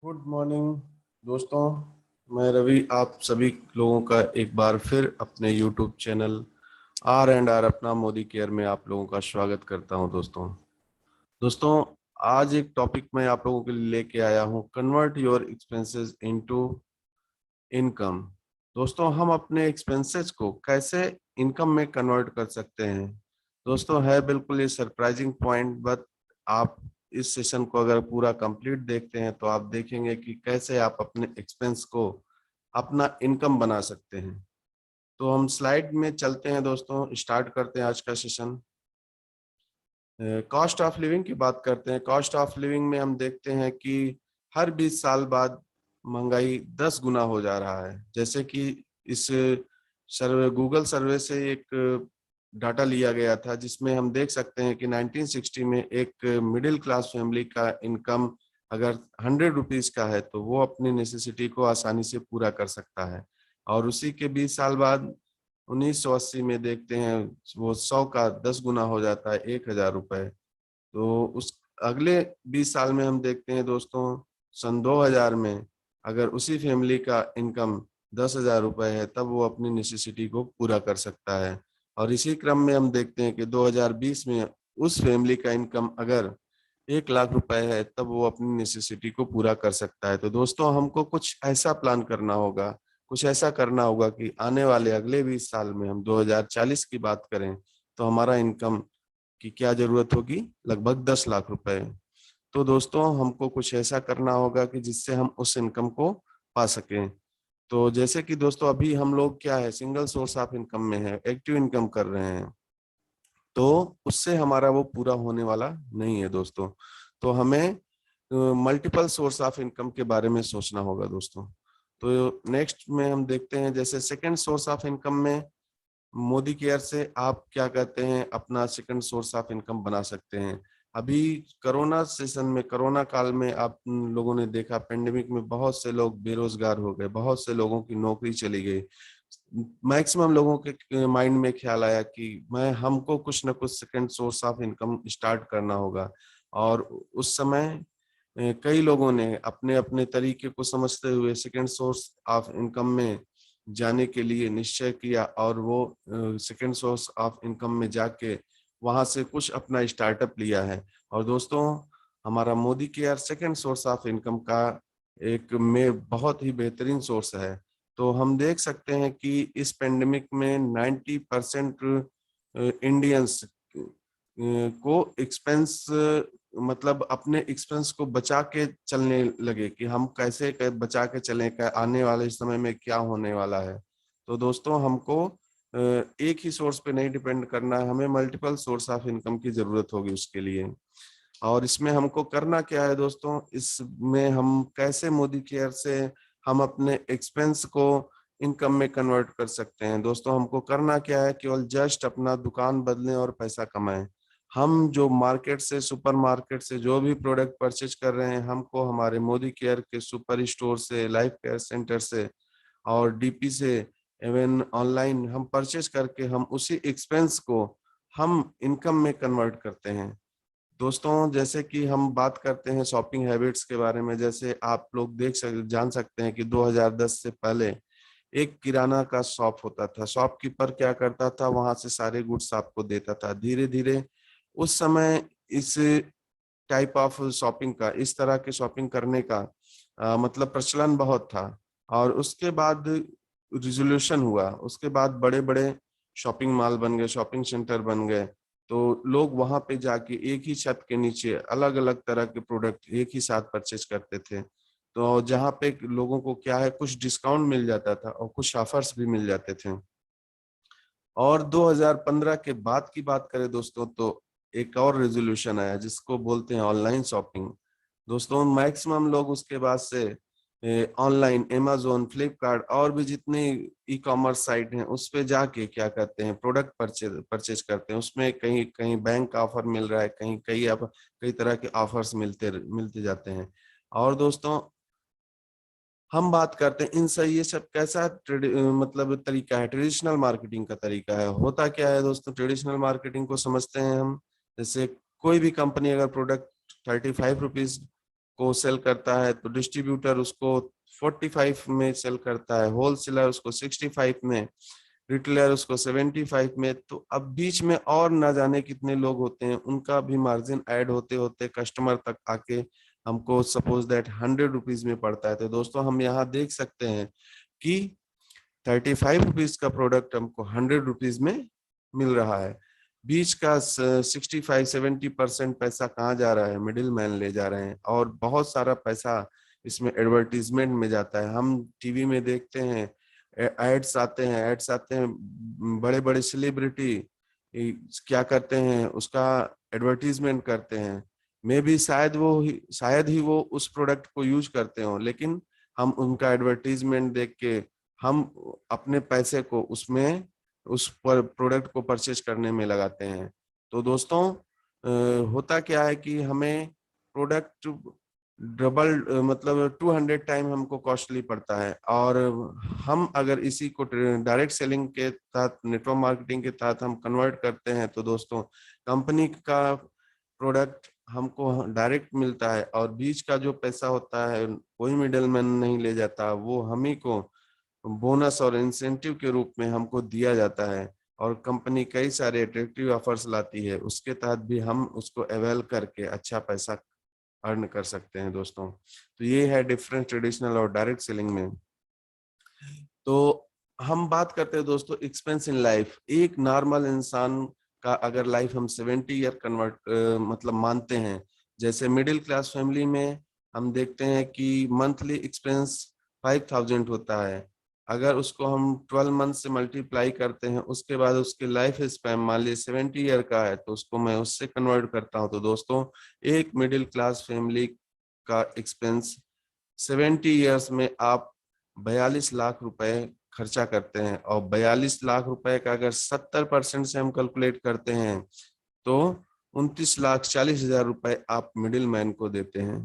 Good morning दोस्तों। मैं रवि आप सभी लोगों का एक बार फिर अपने YouTube channel R and R अपना मोदी केयर में आप लोगों का स्वागत करता हूं। दोस्तों आज एक टॉपिक मैं आप लोगों के लिए लेके आया हूं, convert your expenses into income. दोस्तों हम अपने एक्सपेंसेस को कैसे इनकम में कन्वर्ट कर सकते हैं। दोस्तों है बिल्कुल ये सरप्राइजिंग पॉइंट, बट आप इस सेशन को अगर पूरा कंप्लीट देखते हैं तो आप देखेंगे कि कैसे आप अपने एक्सपेंस को अपना इनकम बना सकते हैं। तो हम स्लाइड में चलते हैं दोस्तों, स्टार्ट करते हैं आज का सेशन। कॉस्ट ऑफ लिविंग की बात करते हैं। कॉस्ट ऑफ लिविंग में हम देखते हैं कि हर 20 साल बाद महंगाई 10 गुना हो जा रहा है। जैसे कि इस सर्वे, गूगल सर्वे से एक डाटा लिया गया था जिसमें हम देख सकते हैं कि 1960 में एक मिडिल क्लास फैमिली का इनकम अगर 100 रुपीज का है तो वो अपनी नेसेसिटी को आसानी से पूरा कर सकता है। और उसी के 20 साल बाद 1980 में देखते हैं वो 100 का 10 गुना हो जाता है, 1,000 रुपए। तो उस अगले 20 साल में हम देखते हैं दोस्तों, सन 2000 में अगर उसी फैमिली का इनकम 10,000 रुपए है तब वो अपनी नेसेसिटी को पूरा कर सकता है। और इसी क्रम में हम देखते हैं कि 2020 में उस फैमिली का इनकम अगर 1,00,000 रुपए है तब वो अपनी नेसेसिटी को पूरा कर सकता है। तो दोस्तों हमको कुछ ऐसा प्लान करना होगा, कुछ ऐसा करना होगा कि आने वाले अगले 20 साल में हम 2040 की बात करें तो हमारा इनकम की क्या जरूरत होगी, लगभग 10,00,000 रुपए। तो दोस्तों हमको कुछ ऐसा करना होगा कि जिससे हम उस इनकम को पा सकें। तो जैसे कि दोस्तों अभी हम लोग क्या है, सिंगल सोर्स ऑफ इनकम में है, एक्टिव इनकम कर रहे हैं, तो उससे हमारा वो पूरा होने वाला नहीं है दोस्तों। तो हमें मल्टीपल सोर्स ऑफ इनकम के बारे में सोचना होगा दोस्तों। तो नेक्स्ट में हम देखते हैं, जैसे सेकंड सोर्स ऑफ इनकम में मोदी केयर से आप क्या कहते हैं अपना सेकंड सोर्स ऑफ इनकम बना सकते हैं। अभी कोरोना सेशन में, कोरोना काल में आप लोगों ने देखा, पेंडेमिक में बहुत से लोग बेरोजगार हो गए, बहुत से लोगों की नौकरी चली गई। मैक्सिमम लोगों के माइंड में ख्याल आया कि मैं हमको कुछ ना कुछ second source of income start करना होगा। और उस समय कई लोगों ने अपने अपने तरीके को समझते हुए सेकंड सोर्स ऑफ इनकम में जाने के लिए निश्चय किया और वो सेकंड सोर्स ऑफ इनकम में जाके वहां से कुछ अपना स्टार्टअप लिया है। और दोस्तों हमारा Modi care second source of income का एक में बहुत ही बेहतरीन सोर्स है। तो हम देख सकते हैं कि इस पेंडेमिक में 90% इंडियंस को एक्सपेंस, मतलब अपने एक्सपेंस को बचा के चलने लगे कि हम कैसे बचा के चलें, आने वाले समय में क्या होने वाला है। तो दोस्तों हमको एक ही सोर्स पे नहीं डिपेंड करना है, हमें मल्टीपल सोर्स ऑफ इनकम की जरूरत होगी उसके लिए। और इसमें हमको करना क्या है दोस्तों, इसमें हम कैसे मोदी केयर से हम अपने एक्सपेंस को इनकम में कन्वर्ट कर सकते हैं। दोस्तों हमको करना क्या है, केवल जस्ट अपना दुकान बदलें और पैसा कमाएं। हम जो मार्केट से, सुपर मार्केट से जो भी प्रोडक्ट परचेज कर रहे हैं, हमको हमारे मोदी केयर के सुपर स्टोर से, लाइफ केयर सेंटर से और डीपी से, इवन ऑनलाइन हम परचेज करके हम उसी एक्सपेंस को हम इनकम में कन्वर्ट करते हैं। दोस्तों जैसे कि हम बात करते हैं शॉपिंग हैबिट्स के बारे में, जैसे आप लोग जान सकते हैं कि 2010 से पहले एक किराना का शॉप होता था। शॉपकीपर क्या करता था, वहां से सारे गुड्स आपको देता था। धीरे धीरे उस समय इस टाइप ऑफ शॉपिंग का, इस तरह के शॉपिंग करने का मतलब प्रचलन बहुत था। और उसके बाद रिजोल्यूशन हुआ, उसके बाद बड़े बड़े शॉपिंग मॉल बन गए, शॉपिंग सेंटर बन गए। तो लोग वहां पे जाके एक ही छत के नीचे अलग अलग तरह के प्रोडक्ट एक ही साथ परचेज करते थे। तो जहाँ पे लोगों को क्या है, कुछ डिस्काउंट मिल जाता था और कुछ ऑफर्स भी मिल जाते थे। और 2015 के बाद की बात करें दोस्तों, तो एक और रेजोल्यूशन आया जिसको बोलते हैं ऑनलाइन शॉपिंग। दोस्तों मैक्सिमम लोग उसके बाद से ऑनलाइन अमेजोन, फ्लिपकार्ट और भी जितनी ई कॉमर्स साइट हैं उस पे जाके क्या करते हैं, प्रोडक्ट परचेज करते हैं। उसमें कहीं कहीं बैंक का ऑफर मिल रहा है, कहीं कई तरह के ऑफर्स मिलते मिलते जाते हैं। और दोस्तों हम बात करते हैं इनसे, ये सब कैसा मतलब तरीका है, ट्रेडिशनल मार्केटिंग का तरीका है। होता क्या है दोस्तों, ट्रेडिशनल मार्केटिंग को समझते हैं हम, जैसे कोई भी कंपनी अगर प्रोडक्ट 35 रुपीज को सेल करता है तो डिस्ट्रीब्यूटर उसको 45 में सेल करता है, होलसेलर उसको 65 में, रिटेलर उसको 75 में। तो अब बीच में और ना जाने कितने लोग होते हैं, उनका भी मार्जिन ऐड होते होते कस्टमर तक आके हमको सपोज दैट 100 रुपीज में पड़ता है। तो दोस्तों हम यहाँ देख सकते हैं कि 35 रुपीज का प्रोडक्ट हमको 100 रुपीज में मिल रहा है। बीच का 65-70% पैसा कहाँ जा रहा है, मिडिल मैन ले जा रहे हैं, और बहुत सारा पैसा इसमें एडवर्टीजमेंट में जाता है। हम टीवी में देखते हैं एड्स आते हैं, बड़े बड़े सेलिब्रिटी क्या करते हैं, उसका एडवर्टीजमेंट करते हैं। मे भी शायद ही वो उस प्रोडक्ट को यूज करते हो, लेकिन हम उनका एडवर्टीजमेंट देख के हम अपने पैसे को उसमें उस पर प्रोडक्ट को परचेज करने में लगाते हैं। तो दोस्तों होता क्या है कि हमें प्रोडक्ट डबल मतलब 200 टाइम हमको कॉस्टली पड़ता है, और हम अगर इसी को डायरेक्ट सेलिंग के तहत, नेटवर्क मार्केटिंग के तहत हम कन्वर्ट करते हैं तो दोस्तों कंपनी का प्रोडक्ट हमको डायरेक्ट मिलता है, और बीच का जो पैसा होता है कोई मिडल मैन नहीं ले जाता, वो हम ही को बोनस और इंसेंटिव के रूप में हमको दिया जाता है। और कंपनी कई सारे अट्रैक्टिव ऑफर्स लाती है, उसके तहत भी हम उसको अवेल करके अच्छा पैसा अर्न कर सकते हैं दोस्तों। तो ये है डिफरेंस ट्रेडिशनल और डायरेक्ट सेलिंग में। तो हम बात करते हैं दोस्तों एक्सपेंस इन लाइफ। एक नॉर्मल इंसान का अगर लाइफ हम 70 ईयर कन्वर्ट मतलब मानते हैं, जैसे मिडिल क्लास फैमिली में हम देखते हैं कि मंथली एक्सपेंस 5000 होता है। अगर उसको हम 12 मंथ से मल्टीप्लाई करते हैं, उसके बाद उसके लाइफ स्पैन मान लीजिए 70 ईयर का है, तो उसको मैं उससे कन्वर्ट करता हूं। तो दोस्तों एक मिडिल क्लास फैमिली का एक्सपेंस 70 ईयर्स में आप 42 लाख रुपए खर्चा करते हैं, और 42 लाख रुपए का अगर 70% से हम कैलकुलेट करते हैं तो 29,40,000 रुपए आप मिडिल मैन को देते हैं।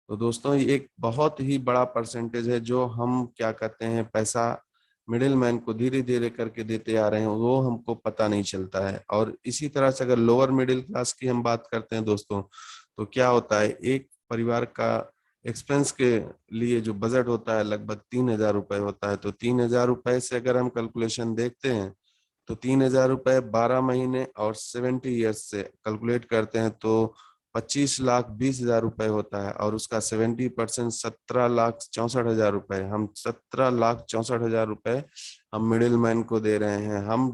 तो दोस्तों ये एक बहुत ही बड़ा परसेंटेज है जो हम क्या कहते हैं पैसा मिडिल मैन को धीरे धीरे करके देते आ रहे हैं, वो हमको पता नहीं चलता है। और इसी तरह से अगर लोअर मिडिल क्लास की हम बात करते हैं दोस्तों, तो क्या होता है, एक परिवार का एक्सपेंस के लिए जो बजट होता है लगभग 3,000 रुपए होता है। तो 3,000 रुपए से अगर हम कैलकुलेशन देखते हैं तो 3,000 रुपए 12 महीने और 70 ईयर्स से कैलकुलेट करते हैं तो 25,20,000 रुपए होता है, और उसका 70% 17,64,000 रुपए, हम 17,64,000 रुपए हम मिडिल मैन को दे रहे हैं। हम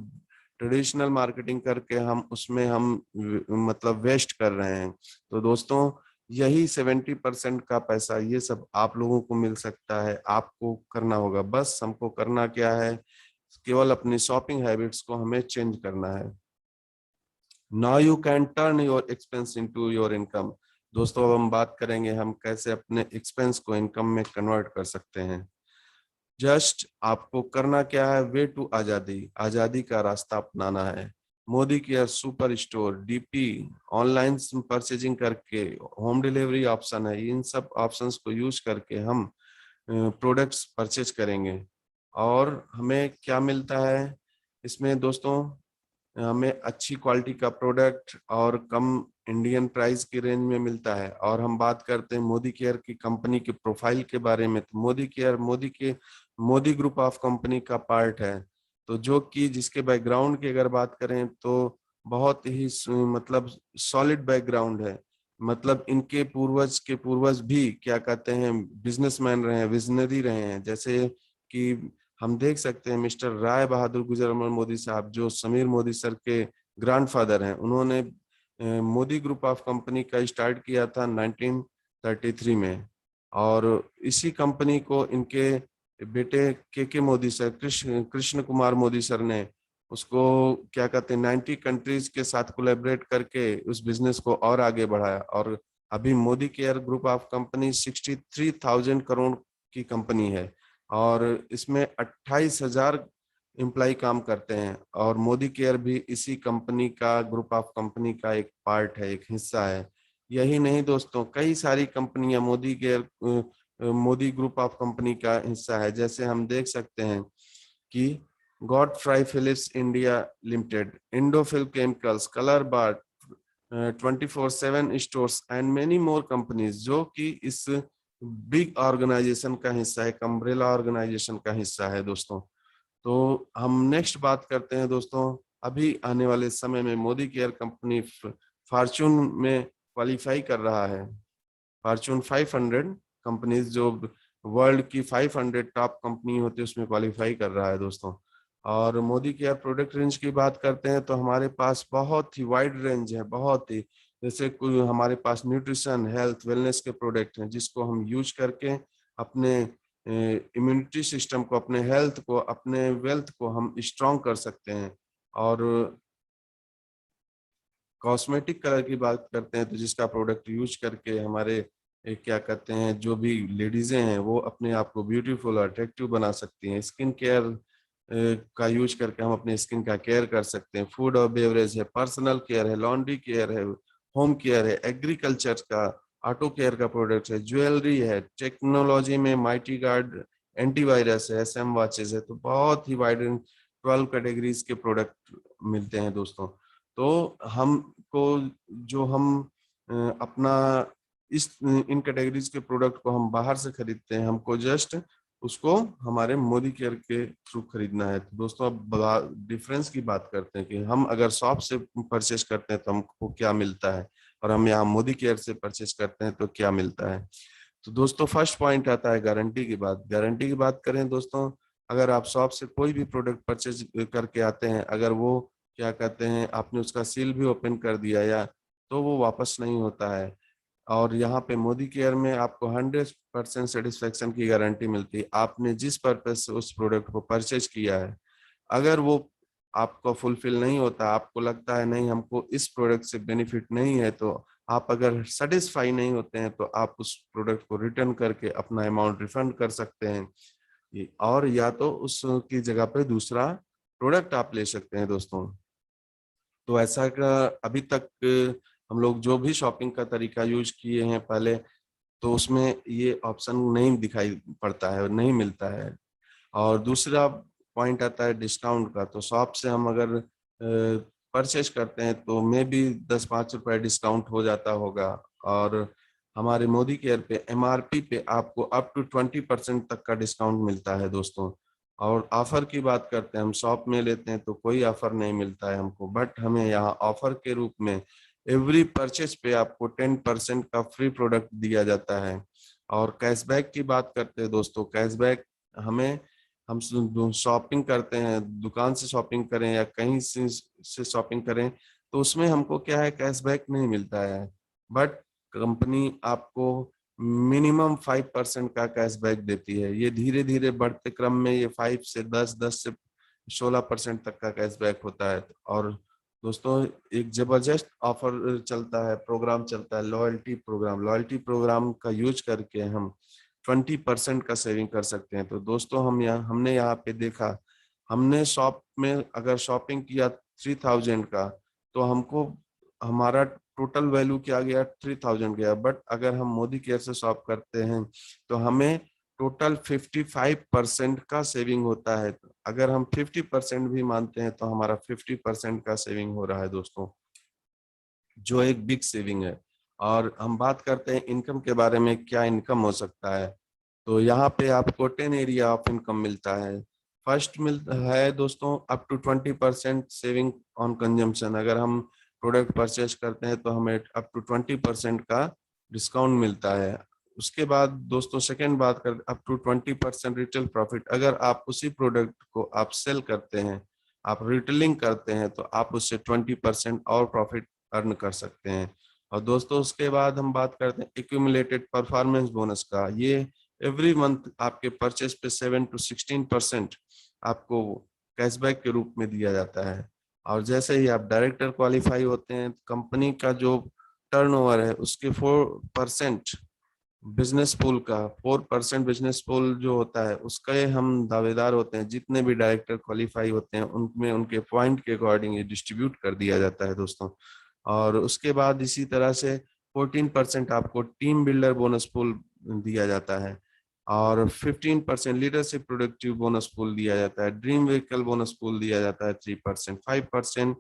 ट्रेडिशनल मार्केटिंग करके हम उसमें हम मतलब वेस्ट कर रहे हैं। तो दोस्तों यही 70% का पैसा ये सब आप लोगों को मिल सकता है। आपको करना होगा, बस हमको करना क्या है, केवल अपनी शॉपिंग हैबिट्स को हमें चेंज करना है। Now you can turn your expense into your income. दोस्तों अब हम बात करेंगे हम कैसे अपने एक्सपेंस को इनकम में कन्वर्ट कर सकते हैं। जस्ट आपको करना क्या है, वे टू आजादी, आजादी का रास्ता अपनाना है। Modi care super store, DP, online purchasing करके, होम डिलीवरी ऑप्शन है, इन सब ऑप्शंस को यूज करके हम प्रोडक्ट्स परचेज करेंगे। और हमें क्या मिलता है इसमें दोस्तों, हमें अच्छी क्वालिटी का प्रोडक्ट और कम इंडियन प्राइस की रेंज में मिलता है। और हम बात करते हैं मोदी केयर की कंपनी के प्रोफाइल के बारे में, तो Modi care Modi group of company का पार्ट है। तो जो कि जिसके बैकग्राउंड की अगर बात करें तो बहुत ही मतलब सॉलिड बैकग्राउंड है। मतलब इनके पूर्वज के पूर्वज भी क्या कहते हैं बिजनेसमैन रहे हैं, विजनरी रहे हैं। जैसे कि हम देख सकते हैं मिस्टर राय बहादुर गुजर अमर मोदी साहब, जो समीर मोदी सर के ग्रैंडफादर हैं, उन्होंने मोदी ग्रुप ऑफ कंपनी का स्टार्ट किया था 1933 में। और इसी कंपनी को इनके बेटे के मोदी सर, कृष्ण कुमार मोदी सर ने उसको क्या कहते हैं 90 कंट्रीज के साथ कोलैबोरेट करके उस बिजनेस को और आगे बढ़ाया। और अभी Modi care group of company 63,000 crore की कंपनी है, और इसमें 28,000 एम्प्लॉय काम करते हैं। और मोदी केयर भी इसी कंपनी का ग्रुप ऑफ कंपनी का एक पार्ट है, एक हिस्सा है। यही नहीं दोस्तों, कई सारी कंपनियां Modi care Modi group of company का हिस्सा है। जैसे हम देख सकते हैं कि Godfrey Phillips India limited, Indofil chemicals, colour bar, 24/7 stores and many more companies, जो कि इस बिग ऑर्गेनाइजेशन का हिस्सा है, एक अम्ब्रेला ऑर्गेनाइजेशन का हिस्सा है दोस्तों। तो हम नेक्स्ट बात करते हैं दोस्तों, अभी आने वाले समय में मोदी केयर कंपनी फॉर्च्यून में क्वालिफाई कर रहा है। फॉर्च्यून 500 कंपनीज, जो वर्ल्ड की 500 टॉप कंपनी होती है, उसमें क्वालिफाई कर रहा है दोस्तों। और मोदी केयर प्रोडक्ट रेंज की बात करते हैं तो हमारे पास बहुत ही वाइड रेंज है, बहुत ही, जैसे कोई हमारे पास न्यूट्रिशन, हेल्थ, वेलनेस के प्रोडक्ट हैं जिसको हम यूज करके अपने इम्यूनिटी सिस्टम को, अपने हेल्थ को, अपने वेल्थ को हम स्ट्रॉन्ग कर सकते हैं। और कॉस्मेटिक कलर की बात करते हैं तो जिसका प्रोडक्ट यूज करके हमारे क्या कहते हैं, जो भी लेडीजें हैं वो अपने आप को ब्यूटीफुल और अट्रैक्टिव बना सकती हैं। स्किन केयर का यूज करके हम अपने स्किन का केयर कर सकते हैं। फूड और बेवरेज है, पर्सनल केयर है, लॉन्ड्री केयर है, होम केयर है, एग्रीकल्चर का, ऑटो केयर का प्रोडक्ट है, ज्वेलरी है, टेक्नोलॉजी में माइटी गार्ड एंटीवायरस है, SM वॉचेस है। तो बहुत ही वाइड 12 कैटेगरीज के प्रोडक्ट मिलते हैं दोस्तों। तो हमको, जो हम अपना इन कैटेगरीज के प्रोडक्ट को हम बाहर से खरीदते हैं, हमको जस्ट उसको हमारे मोदी केयर के थ्रू खरीदना है। तो दोस्तों अब डिफरेंस की बात करते हैं कि हम अगर शॉप से परचेस करते हैं तो हमको क्या मिलता है, और हम यहाँ मोदी केयर से परचेस करते हैं तो क्या मिलता है। तो दोस्तों फर्स्ट पॉइंट आता है गारंटी की बात। गारंटी की बात करें दोस्तों, अगर आप शॉप से कोई भी प्रोडक्ट परचेज करके आते हैं, अगर वो क्या कहते हैं आपने उसका सील भी ओपन कर दिया या, तो वो वापस नहीं होता है। और यहाँ पे मोदी केयर में आपको 100% सेटिस्फेक्शन की गारंटी मिलती है। आपने जिस पर्पज से उस प्रोडक्ट को परचेज किया है, अगर वो आपको फुलफिल नहीं होता, आपको लगता है नहीं हमको इस प्रोडक्ट से बेनिफिट नहीं है, तो आप अगर सेटिस्फाई नहीं होते हैं तो आप उस प्रोडक्ट को रिटर्न करके अपना अमाउंट रिफंड कर सकते हैं, और या तो उसकी जगह पे दूसरा प्रोडक्ट आप ले सकते हैं दोस्तों। तो ऐसा का अभी तक हम लोग जो भी शॉपिंग का तरीका यूज किए हैं पहले, तो उसमें ये ऑप्शन नहीं दिखाई पड़ता है, नहीं मिलता है। और दूसरा पॉइंट आता है डिस्काउंट का। तो शॉप से हम अगर परचेज करते हैं तो मे भी 10-5 रुपए डिस्काउंट हो जाता होगा, और हमारे मोदी केयर पे MRP पे आपको अप टू 20% तक का डिस्काउंट मिलता है दोस्तों। और ऑफर की बात करते हैं, हम शॉप में लेते हैं तो कोई ऑफर नहीं मिलता है हमको, बट हमें यहाँ ऑफर के रूप में एवरी परचेज पे आपको 10% का फ्री प्रोडक्ट दिया जाता है। और कैशबैक की बात करते हैं दोस्तों, कैशबैक हमें, हम शॉपिंग करते हैं, दुकान से शॉपिंग करें या कहीं से शॉपिंग करें, तो उसमें हमको क्या है, कैशबैक नहीं मिलता है, बट कंपनी आपको मिनिमम 5% का कैशबैक देती है। ये धीरे धीरे बढ़ते क्रम में ये 5 से 10, 10 से 16% तक का कैशबैक होता है। और दोस्तों एक जबरदस्त ऑफर चलता है, प्रोग्राम चलता है, लॉयल्टी प्रोग्राम। लॉयल्टी प्रोग्राम का यूज करके हम 20% का सेविंग कर सकते हैं। तो दोस्तों हमने यहाँ पे देखा, हमने शॉप में अगर शॉपिंग किया 3000 का, तो हमको हमारा टोटल वैल्यू क्या गया, 3000 गया। बट अगर हम मोदी केयर से शॉप करते हैं तो हमें टोटल 55% का सेविंग होता है। अगर हम 50% भी मानते हैं तो हमारा 50% का सेविंग हो रहा है दोस्तों, जो एक बिग सेविंग है। और हम बात करते हैं इनकम के बारे में, क्या इनकम हो सकता है। तो यहाँ पे आपको 10 एरिया ऑफ इनकम मिलता है। फर्स्ट मिलता है दोस्तों up to 20% saving on consumption. अगर हम प्रोडक्ट परचेज करते हैं तो हमें अप टू 20% का डिस्काउंट मिलता है। उसके बाद दोस्तों सेकेंड बात कर, अप टू 20% रिटेल प्रॉफिट। अगर आप उसी प्रोडक्ट को आप सेल करते हैं, आप रिटेलिंग करते हैं, तो आप उससे 20% और प्रॉफिट अर्न कर सकते हैं। और दोस्तों उसके बाद हम बात करते हैं एक्यूमुलेटेड परफॉर्मेंस बोनस का। ये एवरी मंथ आपके परचेस पे 7 to 16% आपको कैशबैक के रूप में दिया जाता है। और जैसे ही आप डायरेक्टर क्वालिफाई होते हैं, कंपनी का जो टर्नओवर है उसके 4% बिजनेस पूल का, 4% बिजनेस पूल जो होता है उसके हम दावेदार होते हैं। जितने भी डायरेक्टर क्वालिफाई होते हैं उनमें उनके पॉइंट के अकॉर्डिंग ये डिस्ट्रीब्यूट कर दिया जाता है दोस्तों। और उसके बाद इसी तरह से 14% आपको टीम बिल्डर बोनस पूल दिया जाता है, और 15% लीडरशिप प्रोडक्टिव बोनस पूल दिया जाता है। ड्रीम व्हीकल बोनस पूल दिया जाता है 3%, 5%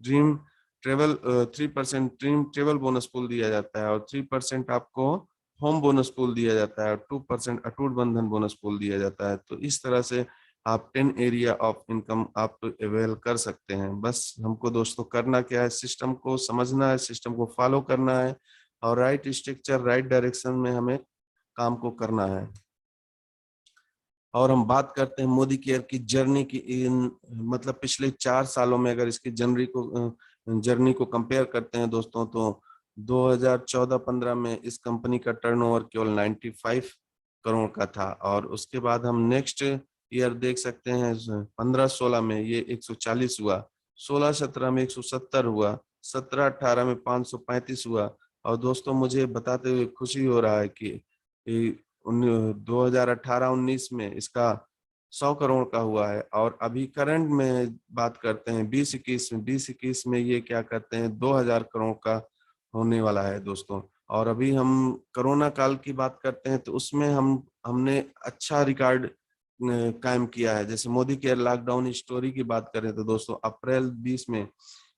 dream travel 3% team travel bonus pool दिया जाता है और 3% आपको होम बोनस पूल दिया जाता है और 2% अटूट बंधन बोनस पूल दिया जाता है। तो इस तरह से आप 10 एरिया ऑफ इनकम आप अवेल कर सकते हैं। बस हमको दोस्तों करना क्या है, सिस्टम को समझना है, सिस्टम को फॉलो करना है और राइट स्ट्रक्चर राइट डायरेक्शन में हमें काम को करना है। और हम बात करते हैं मोदी केयर की जर्नी की, इन मतलब पिछले 4 सालों में अगर इसकी जर्नी को कंपेयर करते हैं दोस्तों, तो 2014-15 में इस कंपनी का टर्नओवर केवल 95 करोड़ का था और उसके बाद हम नेक्स्ट ईयर देख सकते हैं 15-16 में ये 140 हुआ, 16-17 में 170 हुआ, 17-18 में 535 हुआ। और दोस्तों मुझे बताते हुए खुशी हो रहा है कि 2018-19 में इसका 100 करोड़ का हुआ है और अभी करंट में बात करते हैं 2021 में ये क्या कहते हैं 2000 करोड़ का होने वाला है दोस्तों। और अभी हम कोरोना काल की बात करते हैं तो उसमें हमने अच्छा रिकॉर्ड कायम किया है। जैसे मोदी केयर लॉकडाउन स्टोरी की बात करें तो दोस्तों अप्रैल 20 में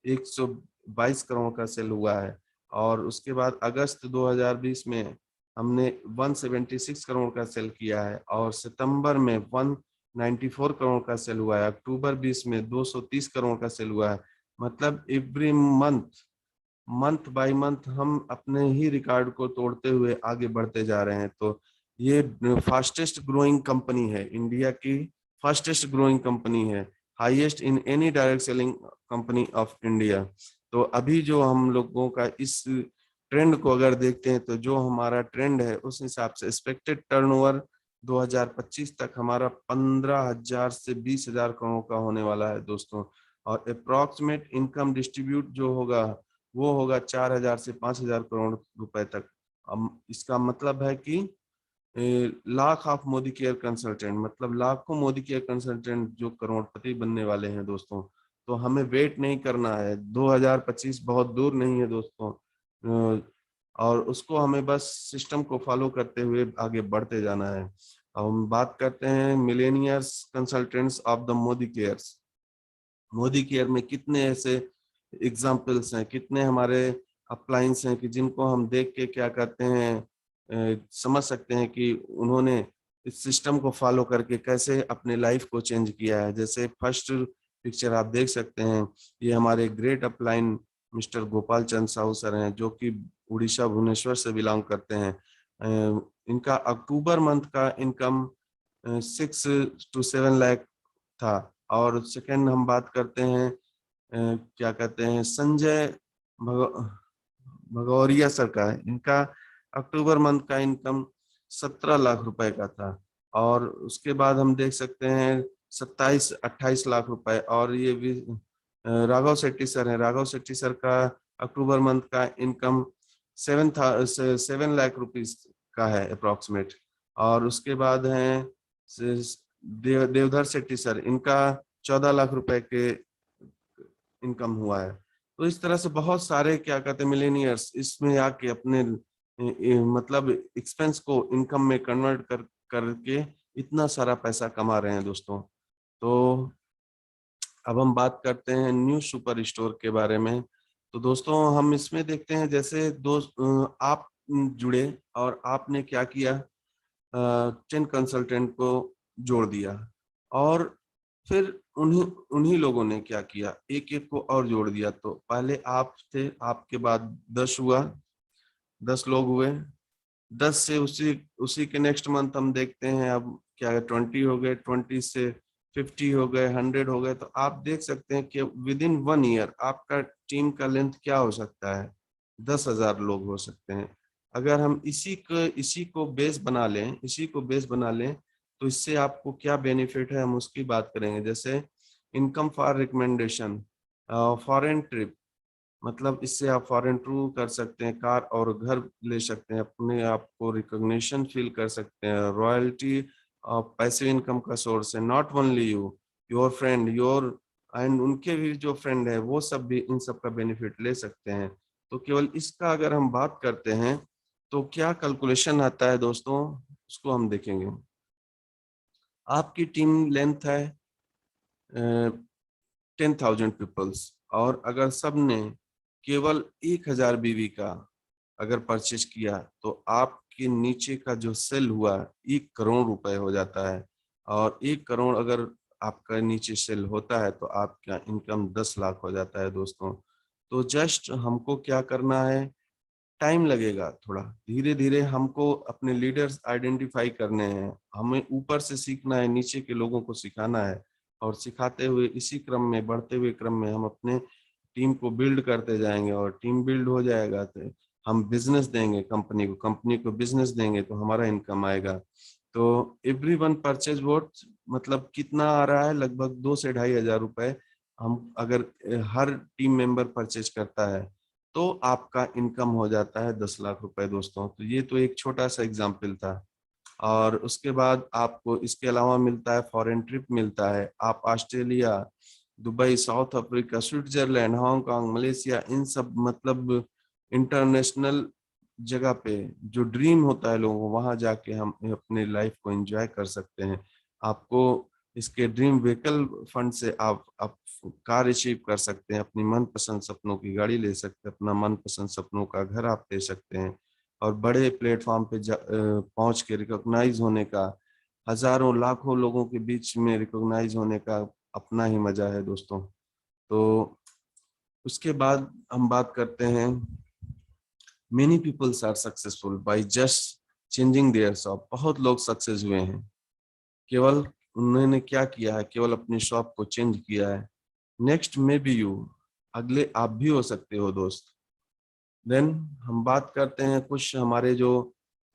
122 करोड़ का सेल हुआ है और उसके बाद अगस्त 2020 में हमने 176 करोड़ का सेल किया है और सितंबर में 194 करोड़ का सेल हुआ है, अक्टूबर 20 में 230 करोड़ का सेल हुआ है। मतलब एवरी मंथ बाय मंथ हम अपने ही रिकॉर्ड को तोड़ते हुए आगे बढ़ते जा रहे हैं। तो ये फास्टेस्ट ग्रोइंग कंपनी है, इंडिया की फास्टेस्ट ग्रोइंग कंपनी है, highest in any direct selling company of India. तो अभी जो हम लोगों का इस ट्रेंड को अगर देखते हैं तो जो हमारा ट्रेंड है उस हिसाब से एक्सपेक्टेड टर्नओवर 2025 तक हमारा 15,000 से 20,000 करोड़ का होने वाला है दोस्तों। और अप्रोक्सीमेट इनकम डिस्ट्रीब्यूट जो होगा वो होगा 4,000 से 5,000 करोड़ रुपए तक। इसका मतलब है कि lakh of Modi care consultant, मतलब लाखों मोदी केयर कंसल्टेंट जो करोड़पति बनने वाले हैं दोस्तों। तो हमें वेट नहीं करना है, 2025 बहुत दूर नहीं है दोस्तों और उसको हमें बस सिस्टम को फॉलो करते हुए आगे बढ़ते जाना है। अब हम बात करते हैं millionaires consultants of the Modi cares. Modi care में कितने ऐसे एग्जाम्पल्स हैं, कितने हमारे अपलाइंस हैं कि जिनको हम देख के क्या कहते हैं समझ सकते हैं कि उन्होंने इस सिस्टम को फॉलो करके कैसे अपने लाइफ को चेंज किया है। जैसे फर्स्ट पिक्चर आप देख सकते हैं, ये हमारे great upline mister Gopal Chand Sahu sir हैं जो कि उड़ीसा भुवनेश्वर से बिलोंग करते हैं। इनका अक्टूबर मंथ का इनकम 6 to 7 लाख था। और सेकंड हम बात करते हैं क्या कहते हैं संजय भगौरिया सर का है, इनका अक्टूबर मंथ का इनकम 17 लाख रुपए का था। और उसके बाद हम देख सकते हैं 27-28 लाख रुपए। और ये भी राघव शेट्टी सर हैं, राघव शेट्टी सर का अक्टूबर मंथ का इनकम 7 लाख रुपीस का है अप्रोक्सीमेट। और उसके बाद हैं देवधर शेट्टी सर, इनका 14 लाख रुपए के इनकम हुआ है। तो इस तरह से बहुत सारे क्या कहते हैं मिलेनियर्स इसमें आके अपने मतलब एक्सपेंस को इनकम में कन्वर्ट करके इतना सारा पैसा कमा रहे हैं दोस्तों। तो अब हम बात करते हैं न्यू सुपर स्टोर के बारे में। तो दोस्तों हम इसमें देखते हैं जैसे आप जुड़े और आपने क्या किया, 10 कंसल्टेंट को जोड़ दिया और फिर उन्हीं उन्हीं लोगों ने क्या किया, एक एक को और जोड़ दिया। तो पहले आप थे, आपके बाद 10 हुआ, 10 लोग हुए, 10 से उसी उसी के नेक्स्ट मंथ हम देखते हैं अब क्या है 20 हो गए, 20 से 50 हो गए, 100 हो गए। तो आप देख सकते हैं कि विद इन 1 ईयर आपका टीम का लेंथ क्या हो सकता है, 10,000 लोग हो सकते हैं। अगर हम इसी को बेस बना लें, इसी को बेस बना लें तो इससे आपको क्या बेनिफिट है हम उसकी बात करेंगे। जैसे income for recommendation, foreign trip, मतलब इससे आप फॉरेन टूर कर सकते हैं, कार और घर ले सकते हैं, अपने आप को रिकॉग्निशन फील कर सकते हैं, रॉयल्टी पैसिव इनकम का सोर्स है। Not only you, your friend, your and उनके भी जो फ्रेंड है वो सब भी इन सब का बेनिफिट ले सकते हैं। तो केवल इसका अगर हम बात करते हैं तो क्या कैलकुलेशन आता है दोस्तों, उसको हम देखेंगे। आपकी टीम लेंथ है 10,000 पीपल्स और अगर सब ने केवल 1000 बीवी का अगर परचेज किया तो आपके नीचे का जो सेल हुआ 1 करोड़ रुपए हो जाता है। और 1 करोड़ अगर आपका नीचे सेल होता है तो आपका इनकम 10 लाख हो जाता है दोस्तों। तो जस्ट हमको क्या करना है, टाइम लगेगा थोड़ा, धीरे धीरे हमको अपने लीडर्स आइडेंटिफाई करने हैं, हमें ऊपर से सीखना है, नीचे के लोगों को सिखाना है। और सिखाते हुए इसी क्रम में, बढ़ते हुए क्रम में हम अपने टीम को बिल्ड करते जाएंगे, और टीम बिल्ड हो जाएगा तो हम बिजनेस देंगे कंपनी को, कंपनी को बिजनेस देंगे तो हमारा इनकम आएगा। तो एवरी वन परचेज वोट मतलब कितना आ रहा है, लगभग 2 से 2,500 रुपए। हम अगर हर टीम मेंबर परचेज करता है तो आपका इनकम हो जाता है 10 लाख रुपए दोस्तों। तो ये तो एक छोटा सा एग्जाम्पल था। और उसके बाद आपको इसके अलावा मिलता है फॉरेन ट्रिप मिलता है, आप Australia, Dubai, south Africa, Switzerland, Hong Kong, Malaysia, इन सब मतलब इंटरनेशनल जगह पे जो ड्रीम होता है लोगों को, वहां जाके हम अपने लाइफ को एंजॉय कर सकते हैं। आपको इसके ड्रीम व्हीकल फंड से आप कार अचीव कर सकते हैं, अपनी मनपसंद सपनों की गाड़ी ले सकते हैं, अपना मनपसंद सपनों का घर आप ले सकते हैं। और बड़े प्लेटफॉर्म पे पहुंच के रिकॉग्नाइज होने का, हजारों लाखों लोगों के बीच में रिकॉग्नाइज होने का अपना ही मजा है दोस्तों। तो उसके बाद हम बात करते हैं, many peoples are successful by just changing their shop. बहुत लोग सक्सेस हुए हैं, केवल उन्होंने क्या किया है, केवल अपनी शॉप को चेंज किया है। नेक्स्ट में बी यू, अगले आप भी हो सकते हो दोस्त। देन हम बात करते हैं कुछ हमारे जो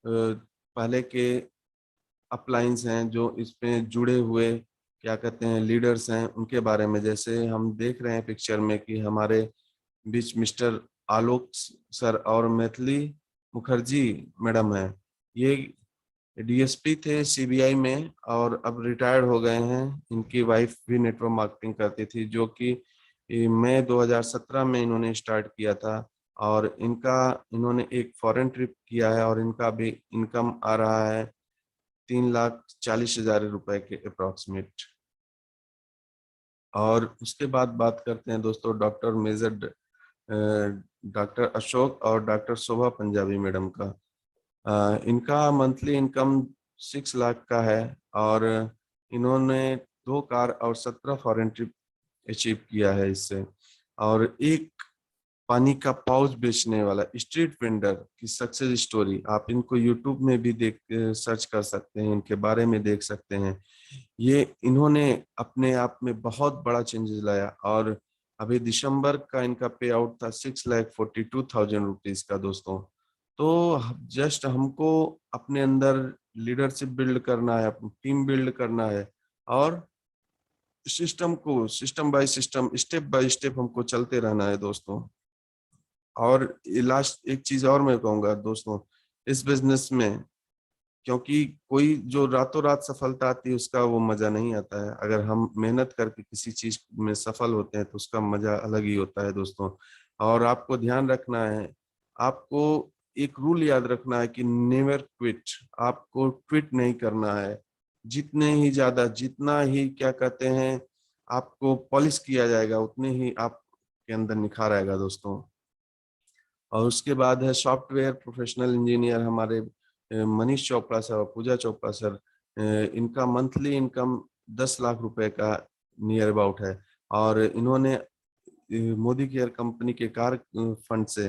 पहले के अपलाइंस हैं, जो इसमें जुड़े हुए क्या कहते हैं लीडर्स हैं, उनके बारे में। जैसे हम देख रहे हैं पिक्चर में कि हमारे बीच मिस्टर आलोक सर और मैथिली मुखर्जी मैडम है। ये डीएसपी थे सीबीआई में और अब रिटायर्ड हो गए हैं। इनकी वाइफ भी नेटवर्क मार्केटिंग करती थी, जो कि मई 2017 में इन्होंने स्टार्ट किया था। और इन्होंने एक फॉरेन ट्रिप किया है और इनका भी इनकम आ रहा है 3,40,000 रुपए के अप्रोक्सीमेट। और उसके बाद बात करते हैं दोस्तों डॉक्टर मेजर डॉक्टर अशोक और डॉक्टर शोभा पंजाबी मैडम का। इनका मंथली इनकम 6 लाख का है। और इन्होंने 2 कार और 17 फॉरेन ट्रिप अचीव किया है इससे। और एक पानी का पाउच बेचने वाला स्ट्रीट वेंडर की सक्सेस स्टोरी, आप इनको यूट्यूब में भी देख सर्च कर सकते हैं, इनके बारे में देख सकते हैं। ये इन्होंने अपने आप में बहुत बड़ा चेंजेस लाया। और अभी दिसंबर का इनका पे आउट था 6,42,000 रुपीज का दोस्तों। तो जस्ट हमको अपने अंदर लीडरशिप बिल्ड करना है, अपनी टीम बिल्ड करना है, और system by system, step by step हमको चलते रहना है दोस्तों। और लास्ट एक चीज और मैं कहूंगा दोस्तों, इस बिजनेस में, क्योंकि कोई जो रातों रात सफलता आती है उसका वो मजा नहीं आता है, अगर हम मेहनत करके किसी चीज में सफल होते हैं तो उसका मजा अलग ही होता है दोस्तों। और आपको ध्यान रखना है, आपको एक रूल याद रखना है कि नेवर क्विट। आपको क्विट नहीं करना है। जितने ही ज्यादा, जितना ही क्या कहते हैं आपको पॉलिश किया जाएगा, उतने ही आपके अंदर निखार आएगा दोस्तों। और उसके बाद है सॉफ्टवेयर प्रोफेशनल इंजीनियर हमारे मनीष चोपड़ा सर और पूजा चोपड़ा सर। इनका मंथली इनकम 10 लाख रुपए का नियर अबाउट है। और इन्होंने मोदी केयर कंपनी के कार फंड से,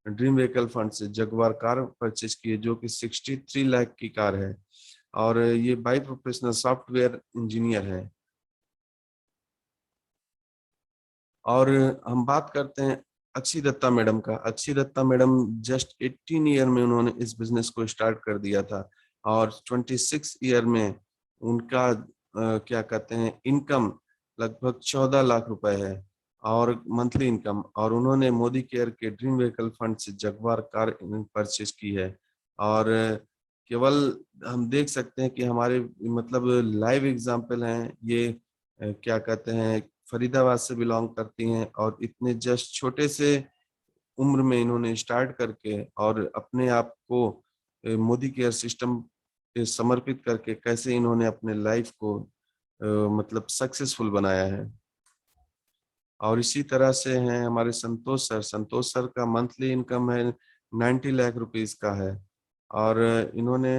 ड्रीम व्हीकल फंड से जगुआर कार परचेज की है, जो कि 63 लाख की कार है। और ये बाई प्रोफेशनल सॉफ्टवेयर इंजीनियर है। और हम बात करते हैं अक्षय दत्ता मैडम का। Akshay Datta madam just 18 year में उन्होंने इस बिजनेस को स्टार्ट कर दिया था। और 26 ईयर में उनका क्या कहते हैं इनकम लगभग 14 लाख रुपए है, और मंथली इनकम। और उन्होंने मोदी केयर के ड्रीम व्हीकल फंड से जगुआर कार परचेज की है। और केवल हम देख सकते हैं कि हमारे मतलब लाइव एग्जाम्पल हैं ये। क्या कहते हैं फरीदाबाद से बिलोंग करती हैं, और इतने जस्ट छोटे से उम्र में इन्होंने स्टार्ट करके और अपने आप को मोदी केयर सिस्टम पे समर्पित करके कैसे इन्होंने अपने लाइफ को मतलब सक्सेसफुल बनाया है। और इसी तरह से हैं हमारे संतोष सर का मंथली इनकम है 90 लाख रुपीस का है, और इन्होंने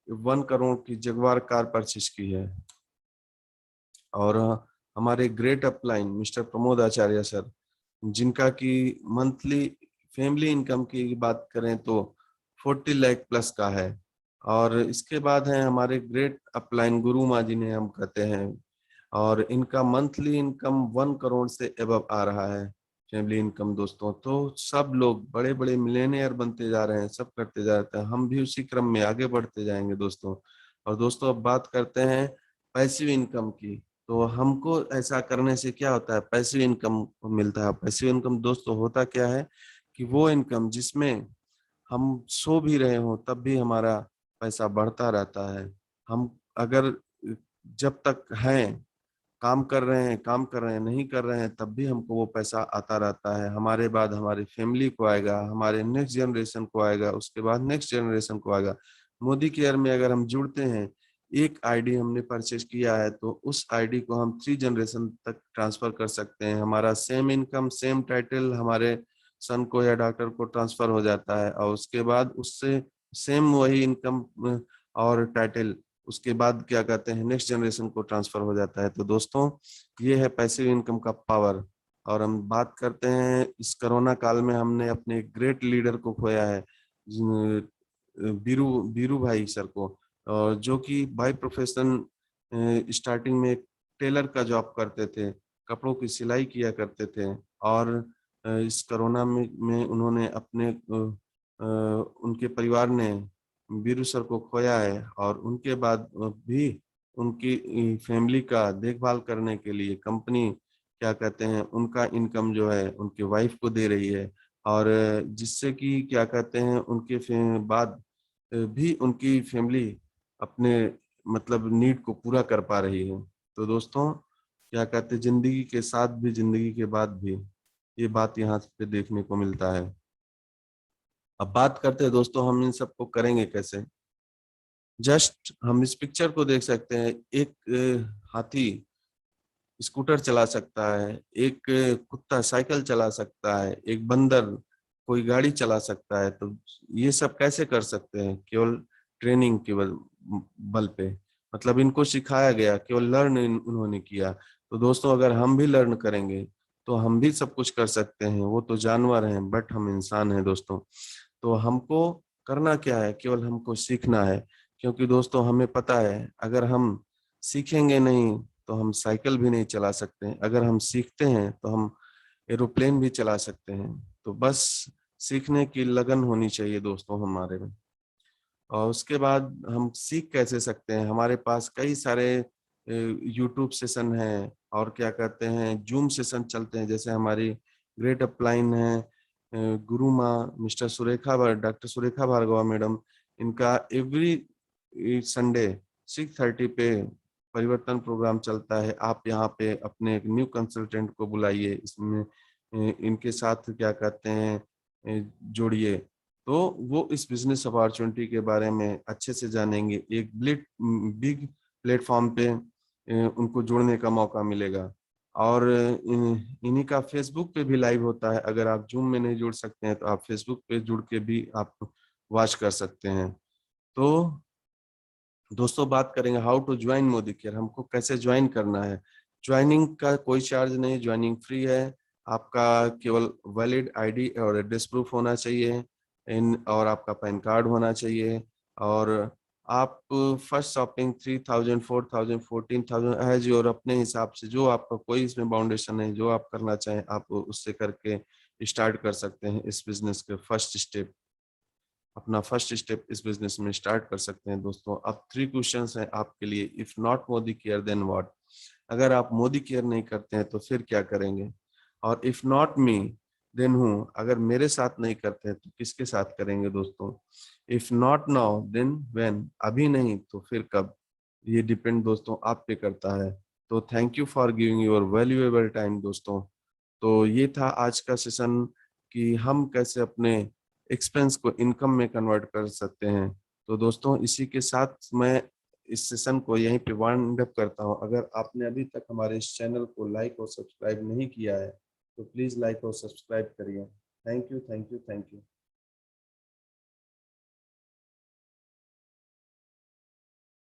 1 करोड़ की जगुआर कार परचेज की है। और हमारे ग्रेट अपलाइन मिस्टर प्रमोद आचार्य सर, जिनका की मंथली फैमिली इनकम की बात करें तो 40 लाख प्लस का है। और इसके बाद है हमारे ग्रेट अपलाइन गुरु माँ, जिन्हें हम कहते हैं, और इनका मंथली इनकम 1 करोड़ से एबव आ रहा है फैमिली इनकम दोस्तों। तो सब लोग बड़े बड़े मिलेनियर बनते जा रहे हैं, सब करते जा रहे हैं, हम भी उसी क्रम में आगे बढ़ते जाएंगे दोस्तों। और दोस्तों अब बात करते हैं पैसिव इनकम की। तो हमको ऐसा करने से क्या होता है, पैसिव इनकम मिलता है। पैसिव इनकम दोस्तों होता क्या है कि वो इनकम जिसमें हम सो भी रहे हो तब भी हमारा पैसा बढ़ता रहता है। हम अगर जब तक हैं काम कर रहे हैं, नहीं कर रहे हैं, तब भी हमको वो पैसा आता रहता है। हमारे बाद हमारी फैमिली को आएगा, हमारे नेक्स्ट जनरेशन को आएगा, उसके बाद नेक्स्ट जनरेशन को आएगा। मोदी केयर में अगर हम जुड़ते हैं, एक आईडी हमने परचेज किया है तो उस आईडी को हम 3 जनरेशन तक ट्रांसफर कर सकते हैं। हमारा सेम इनकम सेम टाइटल हमारे सन को या डॉक्टर को ट्रांसफर हो जाता है, और उसके बाद उससे सेम वही इनकम और टाइटल उसके बाद क्या कहते हैं नेक्स्ट जनरेशन को ट्रांसफर हो जाता है। तो दोस्तों ये है पैसिव इनकम का पावर। और हम बात करते हैं इस कोरोना काल में हमने अपने ग्रेट लीडर को खोया है, बीरू बीरू भाई सर को, और जो कि बाय प्रोफेशन स्टार्टिंग में एक टेलर का जॉब करते थे, कपड़ों की सिलाई किया करते थे। और इस कोरोना में उन्होंने अपने उनके परिवार ने बीरू सर को खोया है, और उनके बाद भी उनकी फैमिली का देखभाल करने के लिए कंपनी क्या कहते हैं उनका इनकम जो है उनके वाइफ को दे रही है। और जिससे कि क्या कहते हैं उनके बाद भी उनकी फैमिली अपने मतलब नीड को पूरा कर पा रही है। तो दोस्तों क्या कहते हैं जिंदगी के साथ भी जिंदगी के बाद भी ये बात यहाँ पे देखने को मिलता है। अब बात करते हैं दोस्तों हम इन सबको करेंगे कैसे। जस्ट हम इस पिक्चर को देख सकते हैं, एक हाथी स्कूटर चला सकता है, एक कुत्ता साइकिल चला सकता है, एक बंदर कोई गाड़ी चला सकता है। तो ये सब कैसे कर सकते हैं, केवल ट्रेनिंग के बल पे, मतलब इनको सिखाया गया, केवल लर्न उन्होंने किया। तो दोस्तों अगर हम भी लर्न करेंगे तो हम भी सब कुछ कर सकते हैं। वो तो जानवर हैं बट हम इंसान हैं दोस्तों। तो हमको करना क्या है, केवल हमको सीखना है। क्योंकि दोस्तों हमें पता है अगर हम सीखेंगे नहीं तो हम साइकिल भी नहीं चला सकते हैं, अगर हम सीखते हैं तो हम एरोप्लेन भी चला सकते हैं। तो बस सीखने की लगन होनी चाहिए दोस्तों हमारे में। और उसके बाद हम सीख कैसे सकते हैं, हमारे पास कई सारे यूट्यूब सेशन हैं, और क्या कहते हैं जूम सेशन चलते हैं। जैसे हमारी ग्रेट अपलाइन है गुरु माँ mister doctor Surekha Bhargava madam, इनका एवरी संडे 6:30 पे परिवर्तन प्रोग्राम चलता है। आप यहाँ पे अपने एक न्यू कंसल्टेंट को बुलाइए, इसमें इनके साथ क्या कहते हैं जोड़िए, तो वो इस बिजनेस अपॉर्चुनिटी के बारे में अच्छे से जानेंगे। एक बिग प्लेटफॉर्म पे उनको जुड़ने का मौका मिलेगा। और इन्हीं का फेसबुक पे भी लाइव होता है, अगर आप जूम में नहीं जुड़ सकते हैं तो आप फेसबुक पे जुड़ के भी आप वॉच कर सकते हैं। तो दोस्तों बात करेंगे how to join Modi care, हमको कैसे ज्वाइन करना है। ज्वाइनिंग का कोई चार्ज नहीं, ज्वाइनिंग फ्री है। आपका केवल वैलिड आईडी और एड्रेस प्रूफ होना चाहिए, इन और आपका पैन कार्ड होना चाहिए। और आप फर्स्ट शॉपिंग 3000 4000 14,000 एज योर अपने हिसाब से, जो आपका कोई इसमें बाउंडेशन नहीं, जो आप करना चाहें आप उससे करके स्टार्ट कर सकते हैं इस बिजनेस के फर्स्ट स्टेप। अपना फर्स्ट स्टेप इस बिजनेस में स्टार्ट कर सकते हैं दोस्तों। अब 3 क्वेश्चंस हैं आपके लिए, if not Modi care then what, अगर आप मोदी केयर नहीं करते हैं तो फिर क्या करेंगे। और इफ नॉट मी देन हूँ, अगर मेरे साथ नहीं करते हैं तो किसके साथ करेंगे दोस्तों। If not now then when, अभी नहीं तो फिर कब, ये डिपेंड दोस्तों आप पे करता है। तो thank you for giving your valuable time दोस्तों। तो ये था आज का सेशन कि हम कैसे अपने एक्सपेंस को इनकम में कन्वर्ट कर सकते हैं। तो दोस्तों इसी के साथ मैं इस सेशन को यहीं पे वाइंड अप करता हूँ। अगर आपने अभी तक हमारे इस चैनल को लाइक और सब्सक्राइब नहीं किया है तो प्लीज लाइक और सब्सक्राइब करिए। Thank you, thank you, thank you.